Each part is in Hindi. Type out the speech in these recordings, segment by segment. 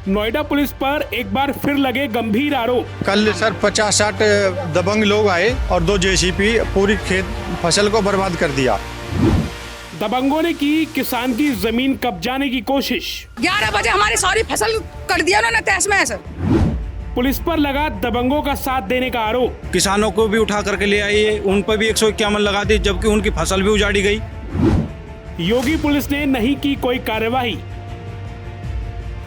नोएडा पुलिस पर एक बार फिर लगे गंभीर आरोप। कल सर 50-60 दबंग लोग आए और 2 जेसीबी पूरी खेत फसल को बर्बाद कर दिया। दबंगों ने की किसान की जमीन कब्जाने की कोशिश। 11 बजे हमारी सारी फसल कर दिया उन्होंने तहस महस। पुलिस पर लगा दबंगों का साथ देने का आरोप। किसानों को भी उठा करके ले आई है, उन पर भी 151 लगा दी, जबकि उनकी फसल भी उजाड़ी गई। योगी पुलिस ने नहीं की कोई कार्यवाही।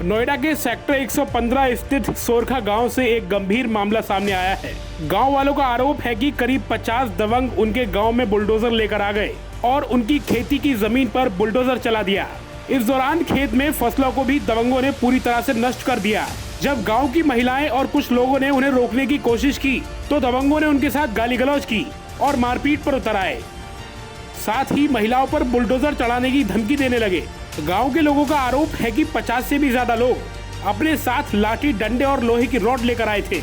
नोएडा के सेक्टर 115 स्थित सोरखा गांव से एक गंभीर मामला सामने आया है। गांव वालों का आरोप है कि करीब 50 दबंग उनके गांव में बुलडोजर लेकर आ गए और उनकी खेती की जमीन पर बुलडोजर चला दिया। इस दौरान खेत में फसलों को भी दबंगों ने पूरी तरह से नष्ट कर दिया। जब गांव की महिलाएं और कुछ लोगों ने उन्हें रोकने की कोशिश की तो दबंगों ने उनके साथ गाली गलौज की और मारपीट पर उतर आए। साथ ही महिलाओं पर बुलडोजर चढ़ाने की धमकी देने लगे। गांव के लोगों का आरोप है कि 50 से भी ज्यादा लोग अपने साथ लाठी, डंडे और लोहे की रॉड लेकर आए थे।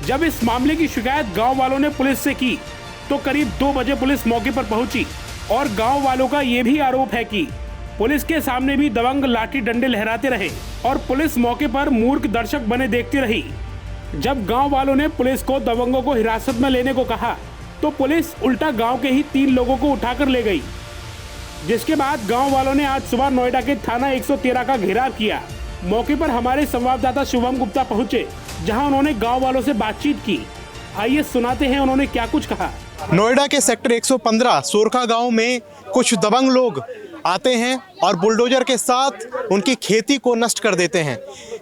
जब इस मामले की शिकायत गांव वालों ने पुलिस से की तो करीब 2 बजे पुलिस मौके पर पहुंची और गांव वालों का ये भी आरोप है कि पुलिस के सामने भी दबंग लाठी डंडे लहराते रहे और पुलिस मौके पर मूर्ख दर्शक बने देखती रही। जब गांव वालों ने पुलिस को दबंगों को हिरासत में लेने को कहा तो पुलिस उल्टा गांव के ही 3 लोगों को उठाकर ले गई, जिसके बाद गांव वालों ने आज सुबह नोएडा के थाना 113 का घेराव किया। मौके पर हमारे संवाददाता शुभम गुप्ता पहुंचे, जहां उन्होंने गांव वालों से बातचीत की। आइए सुनाते हैं उन्होंने क्या कुछ कहा। नोएडा के सेक्टर 115 सोरखा गांव में कुछ दबंग लोग आते हैं और बुलडोजर के साथ उनकी खेती को नष्ट कर देते हैं,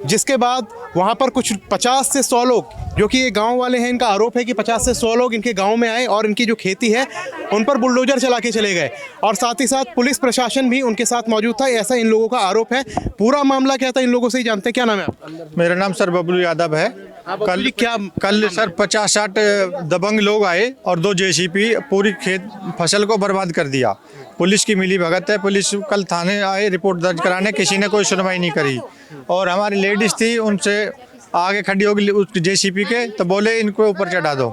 जिसके बाद वहां पर कुछ 50 से 100 लोग, जो कि ये गांव वाले हैं, इनका आरोप है कि 50 से 100 लोग इनके गांव में आए और इनकी जो खेती है उन पर बुलडोजर चला के चले गए और साथ ही साथ पुलिस प्रशासन भी उनके साथ मौजूद था, ऐसा इन लोगों का आरोप है। पूरा मामला क्या था इन लोगों से ही जानते हैं। क्या नाम है आपका? मेरा नाम सर बबलू यादव है। कल सर 50-60 दबंग लोग आए और 2 जेसीबी पूरी खेत फसल को बर्बाद कर दिया। पुलिस की मिली भगत है। पुलिस कल थाने आए रिपोर्ट दर्ज कराने, किसी ने कोई सुनवाई नहीं करी और हमारी लेडीज थी उनसे आगे खड़ी होगी उस जेसीबी के, तो बोले इनको ऊपर चढ़ा दो।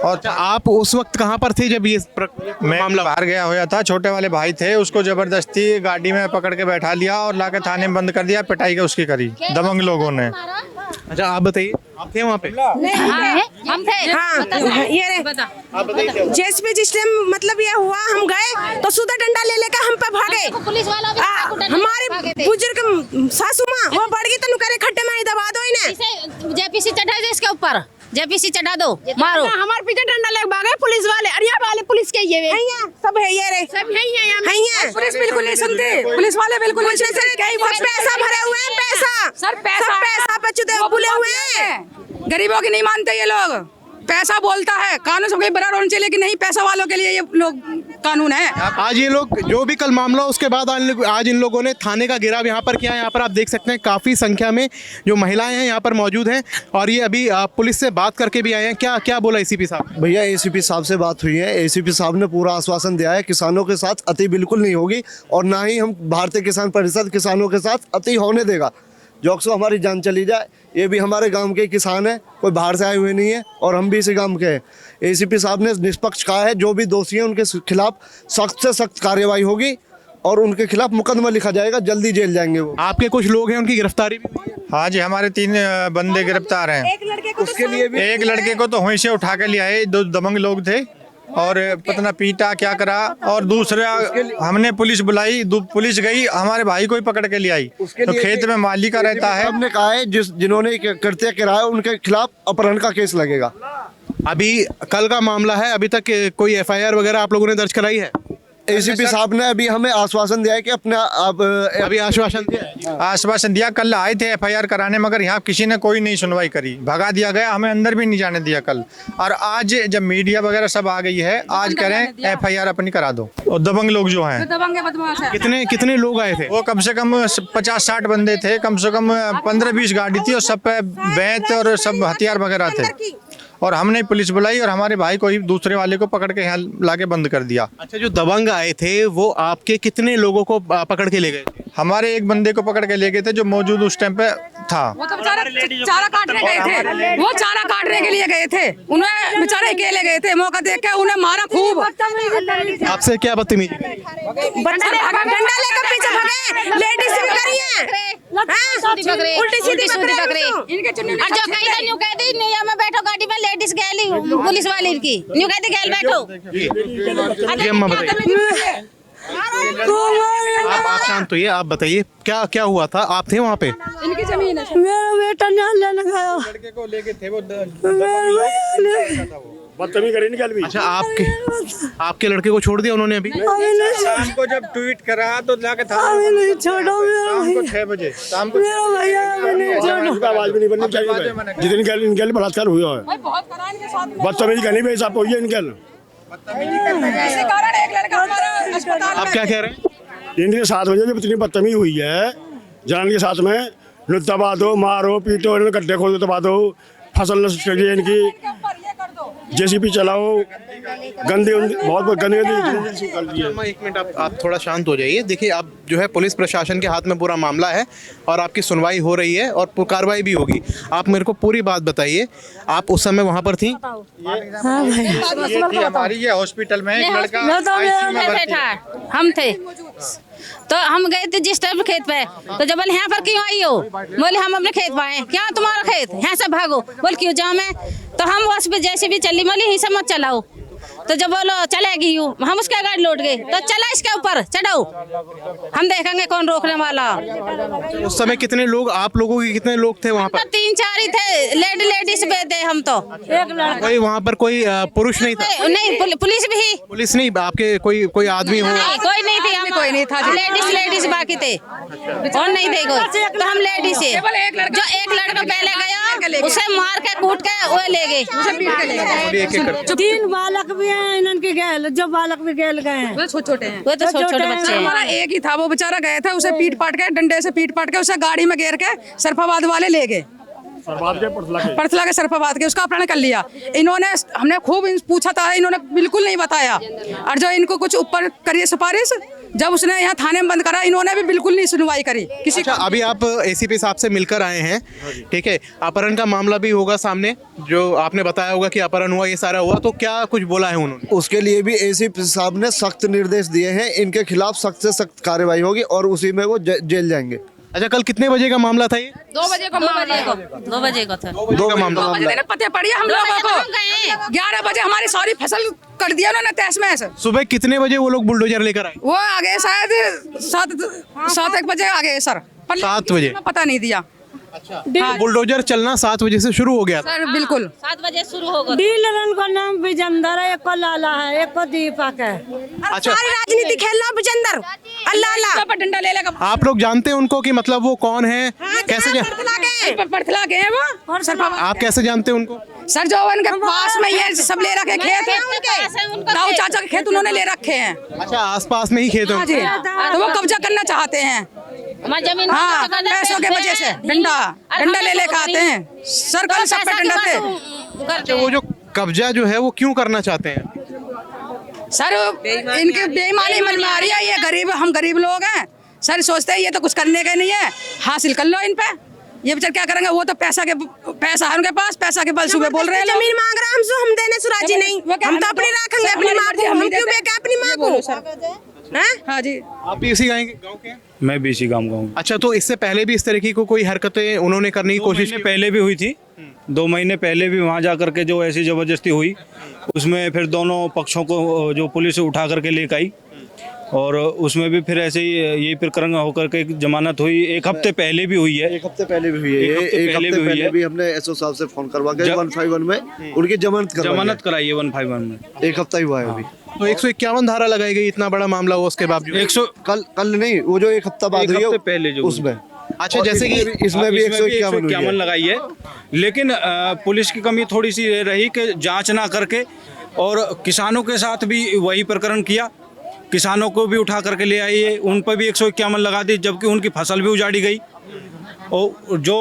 और आप उस वक्त कहाँ पर थे जब ये मैं मामला बाहर गया हुआ था, छोटे वाले भाई थे, उसको जबरदस्ती गाड़ी में पकड़ के बैठा लिया और लाके थाने में बंद कर दिया। पिटाई के उसकी करी दबंग लोगों ने। अच्छा आप बताइए, आप थे वहाँ पे? हम थे। हाँ, ये जेसीबी जिस टाइम मतलब ये हुआ, हम गए तो सुधा डंडा ले लेकर हम पे भागे। पुलिस वाला भी हमारी बुजुर्ग सासू माँ वो बढ़ गई तो नुकरे खड्डे में दबा दो इन्हें। जेपीसी चढ़ा दो इसके ऊपर, जेपीसी चढ़ा दो, मारो। हमारे पीछे डंडा लेके भागे पुलिस वाले। अरिया वाले पुलिस के ये सब है, ये रे सब है। पुलिस बिल्कुल नहीं सुनते, पुलिस वाले बिल्कुल नहीं सुनते। पैसा भरे हुए हैं, पैसा सर, पैसा पे चुदे बुले हुए हैं। गरीबों की नहीं मानते ये लोग। पैसा बोलता है, कानून सबके बराबर होना चाहिए, लेकिन नहीं, पैसा वालों के लिए ये लोग कानून है। आज ये लोग जो भी कल मामला उसके बाद आज इन लोगों ने थाने का घेराव यहाँ पर किया है। यहाँ पर आप देख सकते हैं काफ़ी संख्या में जो महिलाएं हैं यहाँ पर मौजूद हैं और ये अभी पुलिस से बात करके भी आए हैं। क्या क्या बोला एसीपी साहब? भैया एसीपी साहब से बात हुई है। एसीपी साहब ने पूरा आश्वासन दिया है किसानों के साथ अति बिल्कुल नहीं होगी और ना ही हम भारतीय किसान परिषद किसानों के साथ अति होने देगा। जोक्सो हमारी जान चली जाए, ये भी हमारे गांव के किसान हैं, कोई बाहर से आए हुए नहीं है और हम भी इसी गांव के हैं। एसीपी साहब ने निष्पक्ष कहा है, जो भी दोषी हैं उनके खिलाफ सख्त से सख्त कार्रवाई होगी और उनके खिलाफ मुकदमा लिखा जाएगा, जल्दी जेल जाएंगे वो। आपके कुछ लोग हैं, उनकी गिरफ्तारी भी हुई है? हाँ जी, हमारे 3 बंदे गिरफ्तार हैं। उसके लिए भी एक लड़के को तो वहीं से उठा के ले आए, 2 दबंग लोग थे और पता पीटा क्या करा। और दूसरा हमने पुलिस बुलाई, पुलिस गई, हमारे भाई को ही पकड़ के ले आई। तो खेत में माली का रहता है। हमने कहा है जिन्होंने कृत्य कराया उनके खिलाफ अपहरण का केस लगेगा। अभी कल का मामला है, अभी तक कोई एफआईआर वगैरह आप लोगों ने दर्ज कराई है? एसीपी साहब ने अभी हमें आश्वासन दिया है कि अपना अभी आश्वासन दिया। कल आए थे एफआईआर कराने, मगर यहाँ किसी ने कोई नहीं सुनवाई करी, भगा दिया गया, हमें अंदर भी नहीं जाने दिया कल। और आज जब मीडिया वगैरह सब आ गई है, आज कह रहे हैं एफआईआर अपनी करा दो। और दबंग लोग जो हैं, कितने लोग आए थे? वो कम से कम 50-60 बंदे थे, कम से कम 15-20 गाड़ी थी और सब पे बैत और सब हथियार वगैरह थे। और हमने पुलिस बुलाई और हमारे भाई को ही दूसरे वाले को पकड़ के यहाँ लाके बंद कर दिया। अच्छा, जो दबंग आए थे वो आपके कितने लोगों को पकड़ के ले गए थे? हमारे एक बंदे को पकड़ के ले गए थे जो मौजूद उस टाइम पे था। वो तो बेचारा चारा काटने गए थे, वो चारा काटने के लिए गए थे, उन्हें बेचारे अकेले गए थे, मौका देख के उन्हें मारा खूब। आपसे क्या बदतमीजी? डंडा लेकर पीछे भागे, लेडीज भी करी है, उल्टी सीधी पकड़े। और जो कहीं तो न्यू कहती न्यू में बैठो गाड़ी में लेडीज गैली पुलिस वाली की न्यू कहती गैल बैठो। जी अम्मा बताइए, आप शांत होइए, आप बताइए क्या क्या हुआ था, आप थे वहाँ पे? इनकी जमीन है। मेरा बेटा यहाँ लेने गया, लड़के को लेके थे वो बदतमीजी करी निकल भी। अच्छा, आपके लड़के को छोड़ दिया उन्होंने अभी? शाम को जब ट्वीट करा तो जाके था नहीं छोड़ो, शाम को 6 बजे शाम को मेरा भैया नहीं छोड़ो। आवाज भी नहीं बननी चाहिए, जितनी गैल इनके बलात्कार हुआ है, बहुत करा इनके साथ में। बदतमीजी करनी भी हिसाब हुई है इनके। इसी कारण एक लड़का हमारा अस्पताल आप में। क्या कह रहे हैं? इनके 7 बजे जब इतनी बदतमीजी हुई है जान के साथ में, दबा दो, मारो, पीटो, इन्हें गड्ढे खोदो, दबा दो, फसल नष्ट करिए इनकी, जेसीबी चलाओ, गंदे बहुत गंदे कर दिए। अम्मा एक मिनट, आप थोड़ा शांत हो जाइए। देखिए, अब जो है पुलिस प्रशासन के हाथ में पूरा मामला है और आपकी सुनवाई हो रही है और कार्रवाई भी होगी। आप मेरे को पूरी बात बताइए, आप उस समय वहाँ पर थी? ये थी हमारी ये हॉस्पिटल में एक लड़का ICU में भर्ती है। हम थे तो हम गए थे जिस टाइम खेत पे, तो जब बोले यहाँ पर क्यों आई हो, बोले हम अपने खेत पे आए। क्या तुम्हारा खेत, यहाँ से भागो, बोल क्यों जाओ मैं, तो हम बस पे जैसे भी चली, बोली ही से मत चलाओ, तो जब बोलो चलेगी यूँ, हम उसके गाड़ी लौट गए, तो चला इसके ऊपर चढ़ाओ, हम देखेंगे कौन रोकने वाला। उस समय कितने लोग, आप लोगों के कितने लोग थे वहाँ पर? 3-4 ही थे, लेडीज पे थे हम तो। कोई वहाँ पर कोई पुरुष नहीं था? नहीं, पुलिस भी। पुलिस नहीं, आपके कोई आदमी हो? नहीं, कोई नहीं थी, हम कोई नहीं था। लेडीज बाकी थे और नहीं थे कोई, तो हम लेडीज थे। जो एक लड़का पहले गया उसे मार के कूट के वो ले गए, उसे पीट के ले गए। 3 बालक भी हैं इनके गैल, जो बालक भी गैल गए हैं, वो छोटे हैं, वो तो छोटे बच्चे हैं। हमारा एक ही था, वो बेचारा गया था, उसे पीट पाट के डंडे से पीट पाट के उसे गाड़ी में घेर के सरफाबाद वाले ले गए, परसला के सरफाबाद के, उसका अपहरण कर लिया। इन्होंने, हमने खूब पूछा था, इन्होंने बिल्कुल नहीं बताया, और जो इनको कुछ ऊपर करिए सिफारिश, जब उसने यहाँ थाने में बंद करा, इन्होंने भी बिल्कुल नहीं सुनवाई करी किसी। अच्छा, अभी आप एसीपी साहब से मिलकर आए हैं, ठीक है, अपहरण का मामला भी होगा सामने, जो आपने बताया होगा कि अपहरण हुआ, ये सारा हुआ, तो क्या कुछ बोला है उन्होंने? उसके लिए भी एसीपी साहब ने सख्त निर्देश दिए हैं, इनके खिलाफ सख्त से सख्त कार्रवाई होगी और उसी में वो जेल जाएंगे। अच्छा, कल कितने बजे का मामला था ये? 2 बजे को 2 बजे का था। 2 बजे का मामला। पते पड़ी हम लोगों को, 11 बजे हमारी सारी फसल कर दिया उन्होंने तहस महस। सुबह कितने बजे वो लोग बुलडोजर लेकर आए? वो आ गए शायद 7 बजे आ गए सर, 7 बजे? पता नहीं दिया। बुलडोजर चलना 7 बजे से शुरू हो गया था? सर बिल्कुल 7 बजे शुरू होगा। डीलरन का नाम विजेंदर है, एक को लाला है, एक को दीपक है। अच्छा, सारी राजनीति खेलना विजेंदर, अल्लाह अल्लाह। डंडा ले लेगा, आप लोग जानते हैं उनको कि मतलब वो कौन है, कैसे पड़थला गए हैं वो, और सर आप कैसे जानते हैं उनको? सर जो उनके पास में ये सब ले रखे खेत है, ताऊ चाचा के खेत उन्होंने ले रखे हैं। अच्छा, आसपास में ही खेत हाँ जी, है? तो वो कब्जा करना चाहते हैं। हमारी जमीन हाँ, पैसों के वजह से डंडा ले लेकर आते हैं सर, कल सब पे डंडा थे। अच्छा, वो जो कब्जा जो है वो क्यों करना चाहते हैं? सर इनकी बेईमानी मन में आ रही है, ये गरीब, हम गरीब लोग हैं सर, सोचते हैं ये तो कुछ करने के नहीं है, हासिल कर लो इन पे, ये बेचारे क्या करेंगे, वो तो पैसा है उनके पास, पैसा के बल सुबह बोल रहे हैं। जमीन मांग रहा हमसे, हम देने सुराजी नहीं, हम तो अपनी रखेंगे अपनी माँ को, हम क्यों बेके अपनी माँ को? हाँ जी, आप भी इसी गाँव के हैं? मैं भी इसी गाँव का हूँ। अच्छा, तो इससे पहले भी इस तरीके को कोई हरकतें उन्होंने करने की कोशिश की? पहले भी हुई थी, 2 महीने पहले भी वहाँ जा करके जो ऐसी जबरदस्ती हुई, उसमें फिर दोनों पक्षों को जो पुलिस उठा करके लेकर आई, और उसमें भी फिर ऐसे ही यही प्रकरण होकर के जमानत हुई। 1 हफ्ते पहले भी हुई है, 1 हफ्ते पहले भी हुई है, एक हफ्ते पहले भी हमने एसओ साहब से फोन करवा के 151 में उनकी जमानत कराई है 151 में। 1 हफ्ता ही हुआ है अभी। तो 151 धारा लगाई गई, इतना बड़ा मामला हुआ उसके बावजूद? 100 कल नहीं, वो जो 1 हफ्ता बाद हुई है पहले जो उसमें। अच्छा, जैसे कि इसमें भी 151 लगाई है, लेकिन पुलिस की कमी थोड़ी सी रही कि जांच ना करके, और किसानों के साथ भी वही प्रकरण किया, किसानों को भी उठा करके ले आई है, उन पर भी 151 लगा दी, जबकि उनकी फसल भी उजाड़ी गई। और जो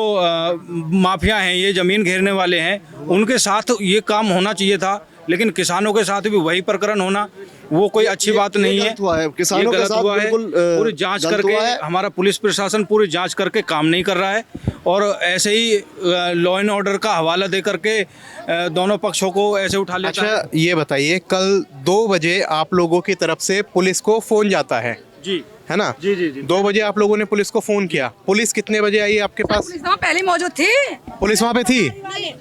माफिया हैं, ये ज़मीन घेरने वाले हैं, उनके साथ ये काम होना चाहिए था, लेकिन किसानों के साथ भी वही प्रकरण होना, वो कोई अच्छी बात नहीं है। किसानों के साथ हुआ है, पूरी जांच करके, हमारा पुलिस प्रशासन पूरी जांच करके काम नहीं कर रहा है, और ऐसे ही लॉ एंड ऑर्डर का हवाला दे करके दोनों पक्षों को ऐसे उठा लेता है। अच्छा ये बताइए, कल 2 बजे आप लोगों की तरफ से पुलिस को फोन जाता है जी, है ना? जी जी जी। 2 बजे आप लोगों ने पुलिस को फोन किया, पुलिस कितने बजे आई आपके पास? पुलिस वहाँ पहले मौजूद थी, पुलिस वहाँ पे थी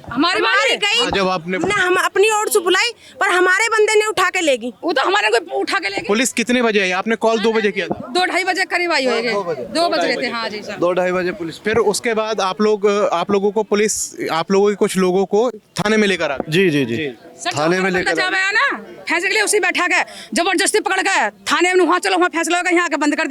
हमारी हमारी गई जब आपने? ना, हम अपनी ओर से बुलाई पर हमारे बंदे ने उठा के ले गई। वो तो हमारे को उठा के ले गए। पुलिस कितने बजे आई? आपने कॉल 2 बजे किया था? 2-2:30 बजे करीब आई होगी, 2 बज रहे थे। हाँ जी सर, 2-2:30 बजे पुलिस। फिर उसके बाद आप लोगों को पुलिस, आप लोगों के कुछ लोगों को थाने में लेकर आ गई? जी जी जी, थाने में लेकर जब आया ना फैसले के लिए, उसी बैठा गए, जबरदस्ती पकड़ गए थाने में। वहाँ चलो, वहाँ फैसला होगा, यहाँ के बंद कर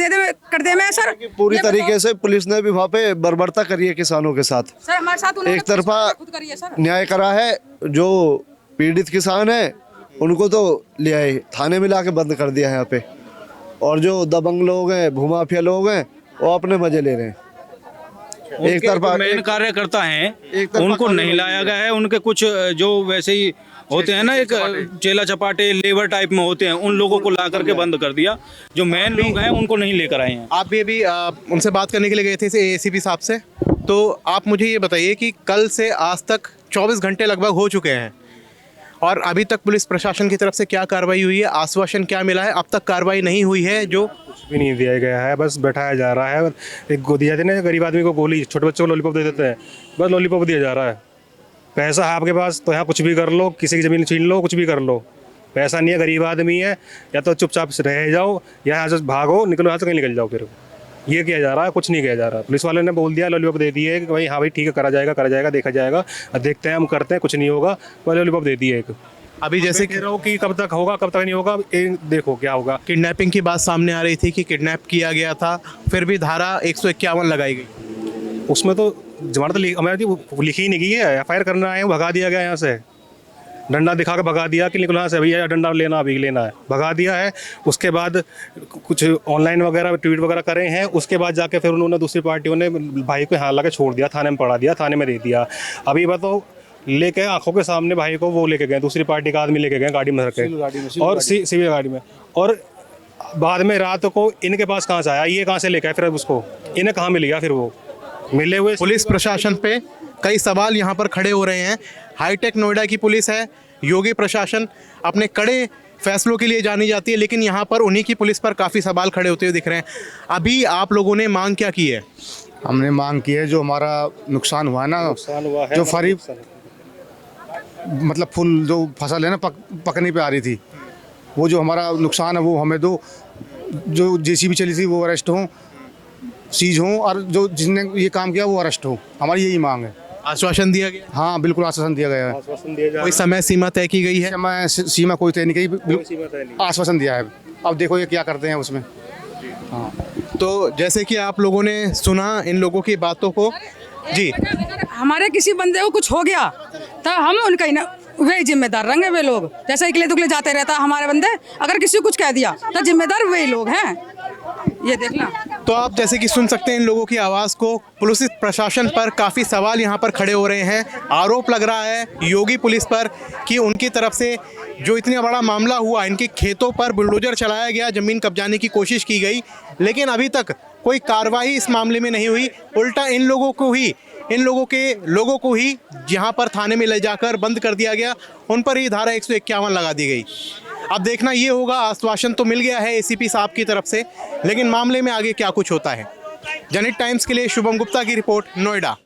दे में सर। पूरी तरीके से पुलिस ने भी वहाँ पे बर्बरता करी है किसानों के साथ। सर हमारे साथ उन्होंने एक तरफा खुद करी है सर। न्याय करा है, जो पीड़ित किसान है उनको तो ले आए, थाने में लाके बंद कर दिया है यहाँ पे, और जो दबंग लोग हैं, भूमाफिया लोग हैं, वो अपने मजे ले रहे हैं। एक तरफा मेन कार्यकर्ता हैं, उनको नहीं लाया गया है। उनके कुछ जो वैसे ही होते हैं ना, एक चेला चपाटे लेबर टाइप में होते हैं, उन लोगों को ला करके बंद कर दिया। जो मेन लोग हैं उनको नहीं लेकर आए हैं। आप भी अभी उनसे बात करने के लिए गए थे एसीपी साहब से, तो आप मुझे ये बताइए कि कल से आज तक 24 घंटे लगभग हो चुके हैं और अभी तक पुलिस प्रशासन की तरफ से क्या कार्रवाई हुई है, आश्वासन क्या मिला है? अब तक कार्रवाई नहीं हुई है, जो कुछ भी नहीं दिया गया है, बस बैठाया जा रहा है। एक गोदी जाती है ना, गरीब आदमी को गोली, छोटे बच्चों को लॉलीपॉप दे देते हैं, बस लॉलीपॉप दिया जा रहा है। पैसा है आपके पास तो यहाँ कुछ भी कर लो, किसी की ज़मीन छीन लो, कुछ भी कर लो। पैसा नहीं है, गरीब आदमी है, या तो चुपचाप रह जाओ या यहाँ से भागो, निकलो यहाँ से, कहीं निकल जाओ। फिर ये किया जा रहा है, कुछ नहीं किया जा रहा। पुलिस वाले ने बोल दिया, लॉलीपॉप दे दिए कि भाई हाँ भाई ठीक है, करा जाएगा, देखा जाएगा, देखते हैं, हम करते हैं, कुछ नहीं होगा, वो लॉलीपॉप दे दिए एक। अभी जैसे कह रहा हूँ कि कब तक होगा, कब तक नहीं होगा, देखो क्या होगा। किडनैपिंग की बात सामने आ रही थी कि किडनैप किया गया था, फिर भी धारा 151 लगाई गई। उसमें तो जमानत हमारी लिखी ही नहीं गई है, FIR करना है, भगा दिया गया यहाँ से, डंडा दिखा के भगा दिया कि निकलो यहाँ से भैया, डंडा लेना अभी लेना है, भगा दिया है। उसके बाद कुछ ऑनलाइन वगैरह ट्वीट वगैरह करे हैं, उसके बाद जाके फिर उन्होंने दूसरी पार्टियों ने भाई को हाथ लगा छोड़ दिया, थाने में पड़ा दिया, थाने में दे दिया। अभी बताओ, लेके आंखों के सामने भाई को वो लेके गए, दूसरी पार्टी का आदमी लेके गए गाड़ी में रख के, और सिविल गाड़ी में, और बाद में रात को इनके पास कहाँ से आया, ये कहाँ से लेके आए, फिर उसको इन्हें कहाँ मिल गया, फिर वो मिले हुए। पुलिस प्रशासन पे कई सवाल यहाँ पर खड़े हो रहे हैं। हाईटेक नोएडा की पुलिस है, योगी प्रशासन अपने कड़े फैसलों के लिए जानी जाती है, लेकिन यहाँ पर उन्हीं की पुलिस पर काफ़ी सवाल खड़े होते हुए दिख रहे हैं। अभी आप लोगों ने मांग क्या की है? हमने मांग की है, जो हमारा नुकसान हुआ है ना, जो खरीफ मतलब फुल जो फसल है ना पकने पे आ रही थी, वो जो हमारा नुकसान है वो हमें दो। जो JCB चली थी वो अरेस्ट हो, सीज हो, और जो जिसने ये काम किया वो अरेस्ट हो। हमारी यही मांग है। आश्वासन दिया गया? हाँ बिल्कुल आश्वासन दिया गया है। कोई समय सीमा तय की गई है? समय सीमा कोई तय नहीं की, आश्वासन दिया है। अब देखो ये क्या करते हैं उसमें। हाँ, तो जैसे कि आप लोगों ने सुना इन लोगों की बातों को जी, हमारे किसी बंदे को कुछ हो गया तो हम उनका ही ना, वे जिम्मेदार रहेंगे। वे लोग जैसे इकले दुकले जाते रहता हमारे बंदे, अगर किसी को कुछ कह दिया तो जिम्मेदार वही लोग हैं, ये देखना। तो आप जैसे कि सुन सकते हैं इन लोगों की आवाज़ को। पुलिस प्रशासन पर काफ़ी सवाल यहाँ पर खड़े हो रहे हैं। आरोप लग रहा है योगी पुलिस पर कि उनकी तरफ से जो इतना बड़ा मामला हुआ, इनके खेतों पर बुलडोजर चलाया गया, ज़मीन कब्जाने की कोशिश की गई, लेकिन अभी तक कोई कार्रवाई इस मामले में नहीं हुई। उल्टा इन लोगों के लोगों को ही जहाँ पर थाने में ले जाकर बंद कर दिया गया, उन पर ही धारा 151 लगा दी गई। अब देखना ये होगा, आश्वासन तो मिल गया है ACP साहब की तरफ से, लेकिन मामले में आगे क्या कुछ होता है। जनहित टाइम्स के लिए शुभम गुप्ता की रिपोर्ट, नोएडा।